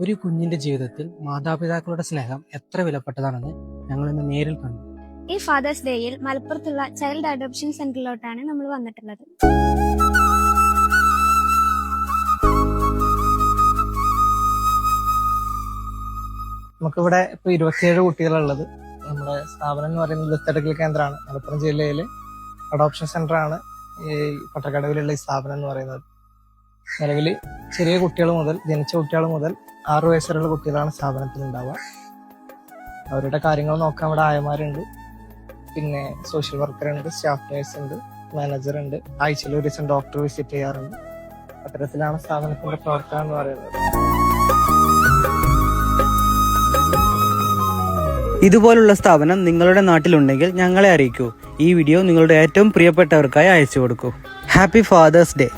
ഒരു കുഞ്ഞിന്റെ ജീവിതത്തിൽ മാതാപിതാക്കളുടെ സ്നേഹം എത്ര വിലപ്പെട്ടതാണെന്ന് ഞങ്ങൾ ഇന്ന് നേരിൽ കണ്ടു. ഈ ഫാദേഴ്സ് ഡേയിൽ മലപ്പുറത്തുള്ള ചൈൽഡ് അഡോപ്ഷൻ സെന്ററിലോട്ടാണ് നമ്മൾ വന്നിട്ടുള്ളത്. നമുക്കിവിടെ ഇപ്പൊ 27 കുട്ടികളുള്ളത്. നമ്മുടെ സ്ഥാപനം എന്ന് പറയുന്നത് ദത്തെടുക്കൽ കേന്ദ്രമാണ്. മലപ്പുറം ജില്ലയിലെ അഡോപ്ഷൻ സെന്റർ ആണ് ഈ പട്ടക്കടവിലുള്ള ഈ സ്ഥാപനം എന്ന് പറയുന്നത്. നിലവിൽ ചെറിയ കുട്ടികൾ മുതൽ ജനിച്ച കുട്ടികൾ മുതൽ 6 വയസ്സുള്ള കുട്ടികളാണ് സ്ഥാപനത്തിൽ ഉണ്ടാവുക. അവരുടെ കാര്യങ്ങൾ നോക്കാൻ ഇവിടെ ആയമാരുണ്ട്, പിന്നെ സോഷ്യൽ വർക്കർ ഉണ്ട്, സ്റ്റാഫ് നേഴ്സ് ഉണ്ട്, മാനേജർ ഉണ്ട്, ആഴ്ചയിൽ ഒരു ദിവസം ഡോക്ടർ വിസിറ്റ് ചെയ്യാറുണ്ട്. അത്തരത്തിലാണ് സ്ഥാപനത്തിന്റെ പ്രവർത്തനം എന്ന് പറയുന്നത്. ഇതുപോലുള്ള സ്ഥാപനം നിങ്ങളുടെ നാട്ടിലുണ്ടെങ്കിൽ ഞങ്ങളെ അറിയിക്കൂ. ഈ വീഡിയോ നിങ്ങളുടെ ഏറ്റവും പ്രിയപ്പെട്ടവർക്കായി അയച്ചു കൊടുക്കൂ. Happy father's day.